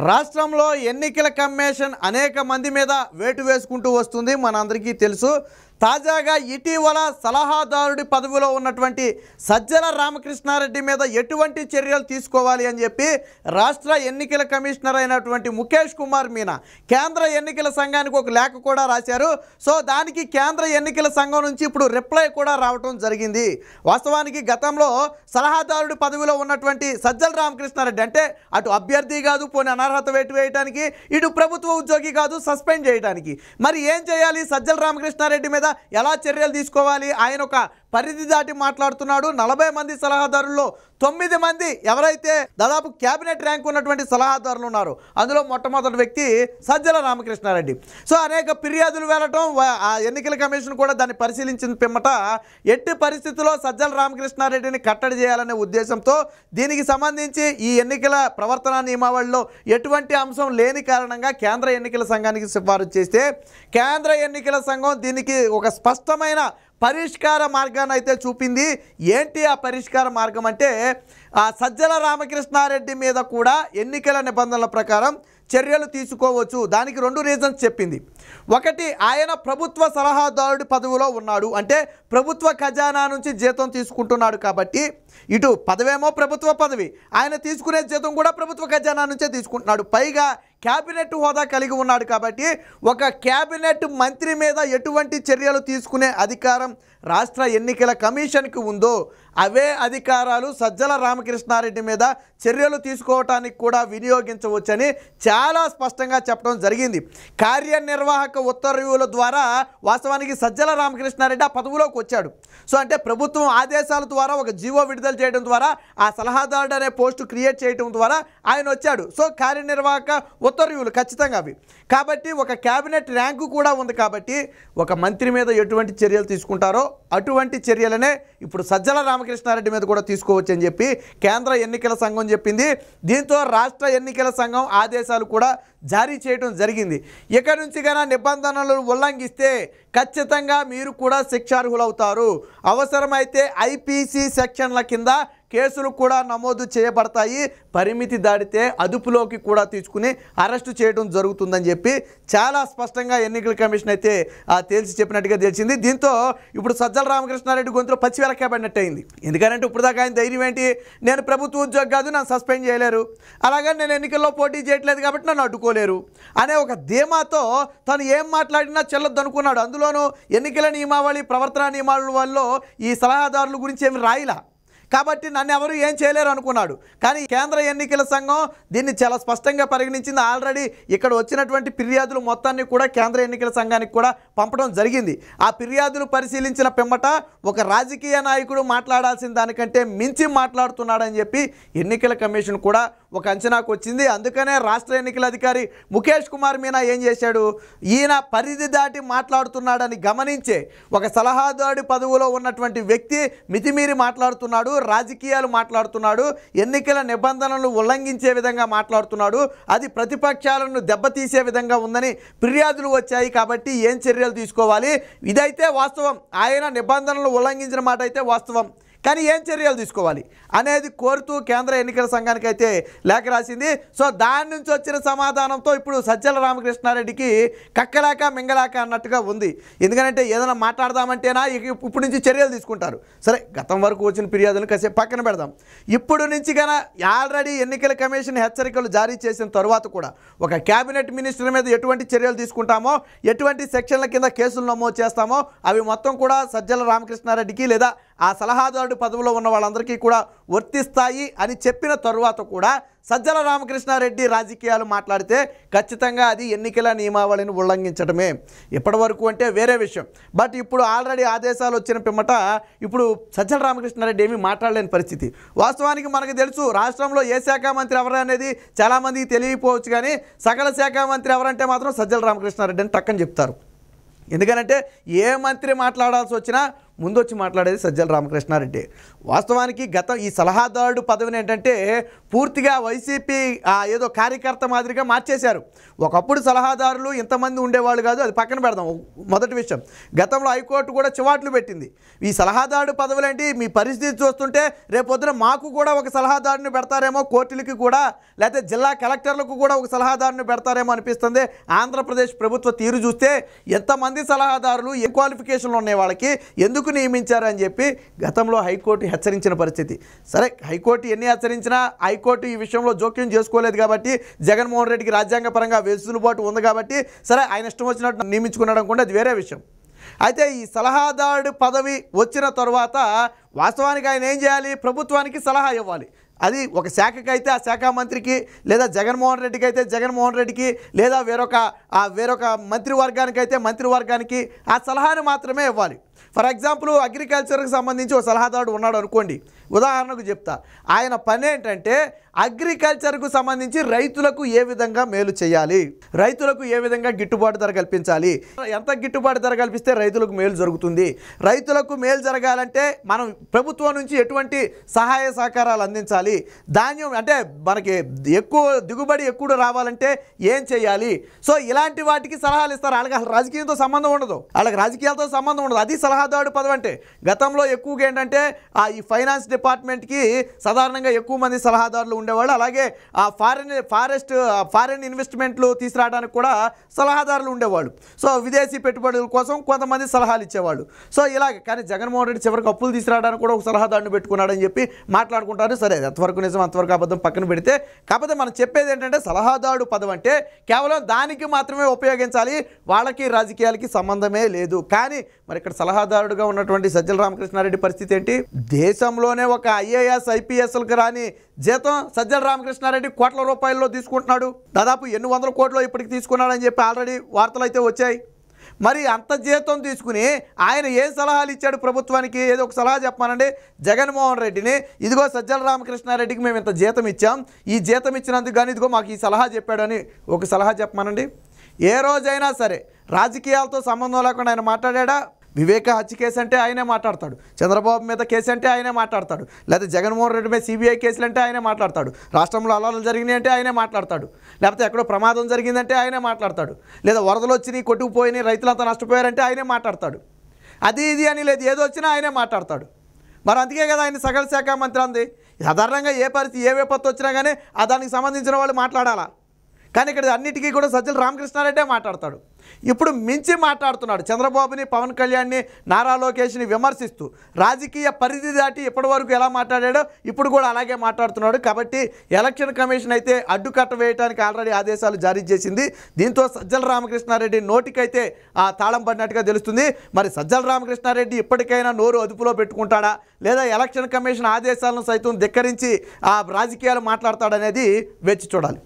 రాష్ట్రంలో ఎన్నికల కమిషన్ అనేక మంది మీద వేటు వేసుకుంటూ వస్తుంది. మనందరికీ తెలుసు. తాజాగా ఇటీవల సలహాదారుడి పదవిలో ఉన్నటువంటి సజ్జల రామకృష్ణారెడ్డి మీద ఎటువంటి చర్యలు తీసుకోవాలి అని చెప్పి రాష్ట్ర ఎన్నికల కమిషనర్ అయినటువంటి ముఖేష్ కుమార్ మీనా కేంద్ర ఎన్నికల సంఘానికి ఒక లేఖ కూడా రాశారు. సో దానికి కేంద్ర ఎన్నికల సంఘం నుంచి ఇప్పుడు రిప్లై కూడా రావటం జరిగింది. వాస్తవానికి గతంలో సలహాదారుడి పదవిలో ఉన్నటువంటి సజ్జల రామకృష్ణారెడ్డి అంటే అటు అభ్యర్థి కాదు, పోనీ అనర్హత వేటు వేయడానికి, ఇటు ప్రభుత్వ ఉద్యోగి కాదు, సస్పెండ్ చేయడానికి. మరి ఏం చేయాలి? సజ్జల రామకృష్ణారెడ్డి మీద ఎలా చర్యలు తీసుకోవాలి? ఆయన ఒక పరిధి దాటి మాట్లాడుతున్నాడు. 40 మంది సలహాదారుల్లో 9 మంది ఎవరైతే దాదాపు క్యాబినెట్ ర్యాంక్ ఉన్నటువంటి సలహాదారులు ఉన్నారో అందులో మొట్టమొదటి వ్యక్తి సజ్జల రామకృష్ణారెడ్డి. సో అనేక ఫిర్యాదులు వెళ్ళటం, ఆ ఎన్నికల కమిషన్ కూడా దాన్ని పరిశీలించిన పిమ్మట ఎట్టి పరిస్థితుల్లో సజ్జల రామకృష్ణారెడ్డిని కట్టడి చేయాలనే ఉద్దేశంతో దీనికి సంబంధించి ఈ ఎన్నికల ప్రవర్తన నియమావళిలో ఎటువంటి అంశం లేని కారణంగా కేంద్ర ఎన్నికల సంఘానికి సిఫారసు చేస్తే కేంద్ర ఎన్నికల సంఘం దీనికి ఒక స్పష్టమైన పరిష్కార మార్గాన్ని అయితే చూపింది. ఏంటి ఆ పరిష్కార మార్గం అంటే ఆ సజ్జల రామకృష్ణారెడ్డి మీద కూడా ఎన్నికల నిబంధనల ప్రకారం చర్యలు తీసుకోవచ్చు. దానికి 2 రీజన్స్ చెప్పింది. ఒకటి, ఆయన ప్రభుత్వ సలహాదారుడి పదవిలో ఉన్నాడు, అంటే ప్రభుత్వ ఖజానా నుంచి జీతం తీసుకుంటున్నాడు కాబట్టి ఇటు పదవేమో ప్రభుత్వ పదవి, ఆయన తీసుకునే జీతం కూడా ప్రభుత్వ ఖజానా నుంచే తీసుకుంటున్నాడు. పైగా క్యాబినెట్ హోదా కలిగి ఉన్నాడు కాబట్టి ఒక క్యాబినెట్ మంత్రి మీద ఎటువంటి చర్యలు తీసుకునే అధికారం రాష్ట్ర ఎన్నికల కమిషన్కి ఉందో అవే అధికారాలు సజ్జల రామకృష్ణారెడ్డి మీద చర్యలు తీసుకోవటానికి కూడా వినియోగించవచ్చని చాలా స్పష్టంగా చెప్పడం జరిగింది. కార్యనిర్వాహక ఉత్తర్వుల ద్వారా వాస్తవానికి సజ్జల రామకృష్ణారెడ్డి ఆ పదవిలోకి వచ్చాడు. సో అంటే ప్రభుత్వం ఆదేశాల ద్వారా ఒక జీవో విడుదల చేయడం ద్వారా ఆ సలహాదారుడు అనే పోస్టు క్రియేట్ చేయడం ద్వారా ఆయన వచ్చాడు. సో కార్యనిర్వాహక ఉత్తర్వులు ఖచ్చితంగా అవి కాబట్టి ఒక క్యాబినెట్ ర్యాంకు కూడా ఉంది కాబట్టి ఒక మంత్రి మీద ఎటువంటి చర్యలు తీసుకుంటారో అటువంటి చర్యలనే ఇప్పుడు సజ్జల రామకృష్ణారెడ్డి మీద కూడా తీసుకోవచ్చు అని చెప్పి కేంద్ర ఎన్నికల సంఘం చెప్పింది. దీంతో రాష్ట్ర ఎన్నికల సంఘం ఆదేశాలు కూడా జారీ చేయడం జరిగింది. ఇక నుంచి కన్నా నిబంధనలు ఉల్లంఘిస్తే ఖచ్చితంగా మీరు కూడా శిక్షార్హులవుతారు. అవసరమైతే ఐపీసీ సెక్షన్ల కింద కేసులు కూడా నమోదు చేయబడతాయి. పరిమితి దాటితే అదుపులోకి కూడా తీసుకుని అరెస్టు చేయడం జరుగుతుందని చెప్పి చాలా స్పష్టంగా ఎన్నికల కమిషన్ అయితే తేల్చి చెప్పినట్టుగా తెలిసింది. దీంతో ఇప్పుడు సజ్జల రామకృష్ణారెడ్డి గొంతులో పచ్చి వెలకబడినట్టు అయింది. ఎందుకంటే ఇప్పుడు దాకా ఆయన ధైర్యం ఏంటి? నేను ప్రభుత్వ ఉద్యోగి కాదు, నన్ను సస్పెండ్ చేయలేరు, అలాగే నేను ఎన్నికల్లో పోటీ చేయట్లేదు కాబట్టి నన్ను అడ్డుకోలేరు అనే ఒక ధీమాతో తను ఏం మాట్లాడినా చెల్లొద్దు అనుకున్నాడు. అందులోనూ ఎన్నికల నియమావళి, ప్రవర్తన నియమావళి వల్ల ఈ సలహాదారుల గురించి ఏమి రాయిలా కాబట్టి నన్ను ఎవరు ఏం చేయలేరు అనుకున్నాడు. కానీ కేంద్ర ఎన్నికల సంఘం దీన్ని చాలా స్పష్టంగా పరిగణించింది. ఆల్రెడీ ఇక్కడ వచ్చినటువంటి ఫిర్యాదులు మొత్తాన్ని కూడా కేంద్ర ఎన్నికల సంఘానికి కూడా పంపడం జరిగింది. ఆ ఫిర్యాదులు పరిశీలించిన పిమ్మట ఒక రాజకీయ నాయకుడు మాట్లాడాల్సిన దానికంటే మించి మాట్లాడుతున్నాడని చెప్పి ఎన్నికల కమిషన్ కూడా ఒక అంచనాకు వచ్చింది. అందుకనే రాష్ట్ర ఎన్నికల అధికారి ముఖేష్ కుమార్ మీనా ఏం చేశాడు? ఈయన పరిధి దాటి మాట్లాడుతున్నాడని గమనించే ఒక సలహాదారుడి పదవిలో ఉన్నటువంటి వ్యక్తి మితిమీరి మాట్లాడుతున్నాడు, రాజకీయాలు మాట్లాడుతున్నాడు, ఎన్నికల నిబంధనలను ఉల్లంఘించే విధంగా మాట్లాడుతున్నాడు, అది ప్రతిపక్షాలను దెబ్బతీసే విధంగా ఉందని ఫిర్యాదులు వచ్చాయి. కాబట్టి ఏం చర్యలు తీసుకోవాలి? ఇదైతే వాస్తవం, ఆయన నిబంధనలు ఉల్లంఘించిన మాట అయితే వాస్తవం, కానీ ఏం చర్యలు తీసుకోవాలి అనేది కోరుతూ కేంద్ర ఎన్నికల సంఘానికి అయితే లేఖ రాసింది. సో దాని నుంచి వచ్చిన సమాధానంతో ఇప్పుడు సజ్జల రామకృష్ణారెడ్డికి కక్కలేక మింగలేక అన్నట్టుగా ఉంది. ఎందుకంటే ఏదైనా మాట్లాడదామంటేనా ఇప్పుడు నుంచి చర్యలు తీసుకుంటారు. సరే, గతం వరకు వచ్చిన ఫిర్యాదులను కాసేపు పక్కన పెడదాం. ఇప్పుడు నుంచి కన్నా ఆల్రెడీ ఎన్నికల కమిషన్ హెచ్చరికలు జారీ చేసిన తర్వాత కూడా ఒక క్యాబినెట్ మినిస్టర్ మీద ఎటువంటి చర్యలు తీసుకుంటామో, ఎటువంటి సెక్షన్ల కింద కేసులు నమోదు చేస్తామో అవి మొత్తం కూడా సజ్జల రామకృష్ణారెడ్డికి లేదా ఆ సలహాదారుడి పదవిలో ఉన్న వాళ్ళందరికీ కూడా వర్తిస్తాయి అని చెప్పిన తరువాత కూడా సజ్జల రామకృష్ణారెడ్డి రాజకీయాలు మాట్లాడితే ఖచ్చితంగా అది ఎన్నికల నియమావళిని ఉల్లంఘించడమే. ఇప్పటి వరకు అంటే వేరే విషయం, బట్ ఇప్పుడు ఆల్రెడీ ఆదేశాలు వచ్చిన పిమ్మట ఇప్పుడు సజ్జల రామకృష్ణారెడ్డి ఏమీ మాట్లాడలేని పరిస్థితి. వాస్తవానికి మనకు తెలుసు రాష్ట్రంలో ఏ శాఖ మంత్రి ఎవరు అనేది చాలామందికి తెలియకపోవచ్చు, కానీ సకల శాఖ మంత్రి ఎవరంటే మాత్రం సజ్జల రామకృష్ణారెడ్డి అని టక్కని చెప్తారు. ఎందుకంటే ఏ మంత్రి మాట్లాడాల్సి వచ్చినా ముందొచ్చి మాట్లాడేది సజ్జల రామకృష్ణారెడ్డి. వాస్తవానికి ఈ సలహాదారుడు పదవిని ఏంటంటే పూర్తిగా వైసీపీ ఏదో కార్యకర్త మాదిరిగా మార్చేశారు. ఒకప్పుడు సలహాదారులు ఇంతమంది ఉండేవాళ్ళు కాదు, అది పక్కన పెడదాం. మొదటి విషయం, గతంలో హైకోర్టు కూడా చివాట్లు పెట్టింది. ఈ సలహాదారుడు పదవులేంటి, మీ పరిస్థితి చూస్తుంటే రేపొద్దున మాకు కూడా ఒక సలహాదారుని పెడతారేమో, కోర్టులకి కూడా లేకపోతే జిల్లా కలెక్టర్లకు కూడా ఒక సలహాదారుని పెడతారేమో అనిపిస్తుంది. ఆంధ్రప్రదేశ్ ప్రభుత్వ తీరు చూస్తే ఎంతమంది సలహాదారులు, ఏ క్వాలిఫికేషన్లు ఉన్నాయి వాళ్ళకి, ఎందుకు నియమించారని చెప్పి గతంలో హైకోర్టు హెచ్చరించిన పరిస్థితి. సరే, హైకోర్టు ఎన్ని హెచ్చరించినా హైకోర్టు ఈ విషయంలో జోక్యం చేసుకోలేదు కాబట్టి, జగన్మోహన్ రెడ్డికి రాజ్యాంగపరంగా వెసులుబాటు ఉంది కాబట్టి సరే ఆయన ఇష్టం వచ్చినట్టు నియమించుకునడం కూడా అది వేరే విషయం. అయితే ఈ సలహాదారుడు పదవి వచ్చిన తర్వాత వాస్తవానికి ఆయన ఏం చేయాలి, ప్రభుత్వానికి సలహా ఇవ్వాలి. అది ఒక శాఖకి అయితే ఆ శాఖ మంత్రికి, లేదా జగన్మోహన్ రెడ్డికి అయితే జగన్మోహన్ రెడ్డికి, లేదా వేరొక మంత్రివర్గానికి అయితే మంత్రివర్గానికి ఆ సలహాను మాత్రమే ఇవ్వాలి. ఫర్ ఎగ్జాంపుల్ అగ్రికల్చర్కి సంబంధించి ఒక సలహాదారుడు ఉన్నాడు అనుకోండి, ఉదాహరణకు చెప్తా. ఆయన పని ఏంటంటే అగ్రికల్చర్కు సంబంధించి రైతులకు ఏ విధంగా మేలు చేయాలి, రైతులకు ఏ విధంగా గిట్టుబాటు ధర కల్పించాలి, ఎంత గిట్టుబాటు ధర కల్పిస్తే రైతులకు మేలు జరుగుతుంది, రైతులకు మేలు జరగాలంటే మనం ప్రభుత్వం నుంచి ఎటువంటి సహాయ సహకారాలు అందించాలి, ధాన్యం అంటే మనకి ఎక్కువ దిగుబడి ఎక్కువ రావాలంటే ఏం చేయాలి. సో ఇలాంటి వాటికి సలహాలు ఇస్తారు. వాళ్ళకి అసలు రాజకీయంతో సంబంధం ఉండదు, వాళ్ళకి రాజకీయాలతో సంబంధం ఉండదు. అది సలహాదారుడు పదవి అంటే. గతంలో ఎక్కువగా ఏంటంటే ఈ ఫైనాన్స్ డిపార్ట్మెంట్కి సాధారణంగా ఎక్కువ మంది సలహాదారులు ఉండేవాళ్ళు. అలాగే ఫారెన్ ఇన్వెస్ట్మెంట్లు తీసుకురావడానికి కూడా సలహాదారులు ఉండేవాళ్ళు. సో విదేశీ పెట్టుబడుల కోసం కొంతమంది సలహాలు ఇచ్చేవాళ్ళు. సో ఇలాగ కానీ జగన్మోహన్ రెడ్డి చివరికి అప్పులు తీసుకురావడానికి కూడా ఒక సలహాదారుని పెట్టుకున్నాడని చెప్పి మాట్లాడుకుంటారు. సరే, ఎంతవరకు నిజం అంతవరకు అబద్ధం పక్కన పెడితే, కాకపోతే మనం చెప్పేది ఏంటంటే సలహాదారుడు పదవి అంటే కేవలం దానికి మాత్రమే ఉపయోగించాలి, వాళ్ళకి రాజకీయాలకి సంబంధమే లేదు. కానీ మరి ఇక్కడ సలహాదారుడుగా ఉన్నటువంటి సజ్జల రామకృష్ణారెడ్డి పరిస్థితి ఏంటి? దేశంలోనే ఒక ఐఏఎస్ ఐపీఎస్లకు రాని జీతం సజ్జల రామకృష్ణారెడ్డి కోట్ల రూపాయల్లో తీసుకుంటున్నాడు. దాదాపు 800 కోట్లు ఇప్పటికి తీసుకున్నాడని చెప్పి ఆల్రెడీ వార్తలు అయితే వచ్చాయి. మరి అంత జీతం తీసుకుని ఆయన ఏం సలహాలు ఇచ్చాడు ప్రభుత్వానికి? ఏదో ఒక సలహా చెప్పానండి. జగన్మోహన్ రెడ్డిని, ఇదిగో సజ్జల రామకృష్ణారెడ్డికి మేము ఇంత జీతం ఇచ్చాం, ఈ జీతం ఇచ్చినందుకు కానీ ఇదిగో మాకు ఈ సలహా చెప్పాడని ఒక సలహా చెప్పమానండి. ఏ రోజైనా సరే రాజకీయాలతో సంబంధం లేకుండా ఆయన మాట్లాడా? వివేక హత్య కేసు అంటే ఆయనే మాట్లాడతాడు, చంద్రబాబు మీద కేసు అంటే ఆయనే మాట్లాడతాడు, లేదా జగన్మోహన్ రెడ్డి మీద సిబిఐ కేసులు అంటే ఆయనే మాట్లాడతాడు, రాష్ట్రంలో అల్లర్లు జరిగినాయి అంటే ఆయనే మాట్లాడతాడు, లేకపోతే ఎక్కడో ప్రమాదం జరిగిందంటే ఆయనే మాట్లాడతాడు, లేదా వరదలు వచ్చినాయి కొట్టుకుపోయినాయి రైతులంతా నష్టపోయారంటే ఆయనే మాట్లాడతాడు. అది ఇది అని లేదు, ఏదో వచ్చినా ఆయనే మాట్లాడతాడు. మరి అందుకే కదా ఆయన సకల శాఖ మంత్రి అంది. సాధారణంగా ఏ పరిస్థితి ఏ విపత్తు వచ్చినా కానీ దానికి సంబంధించిన వాళ్ళు మాట్లాడాలా. కానీ ఇక్కడ అన్నిటికీ కూడా సజ్జల రామకృష్ణారెడ్డే మాట్లాడతాడు. ఇప్పుడు మించి మాట్లాడుతున్నాడు. చంద్రబాబుని, పవన్ కళ్యాణ్ని, నారా లోకేష్ని విమర్శిస్తూ రాజకీయ పరిధి దాటి ఇప్పటివరకు ఎలా మాట్లాడాడో ఇప్పుడు కూడా అలాగే మాట్లాడుతున్నాడు. కాబట్టి ఎలక్షన్ కమిషన్ అయితే అడ్డుకట్ట వేయడానికి ఆల్రెడీ ఆదేశాలు జారీ చేసింది. దీంతో సజ్జల రామకృష్ణారెడ్డి నోటికైతే తాళం పడినట్టుగా తెలుస్తుంది. మరి సజ్జల రామకృష్ణారెడ్డి ఇప్పటికైనా నోరు అదుపులో పెట్టుకుంటాడా, లేదా ఎలక్షన్ కమిషన్ ఆదేశాలను సైతం ధిక్కరించి రాజకీయాలు మాట్లాడతాడనేది వేచి చూడాలి.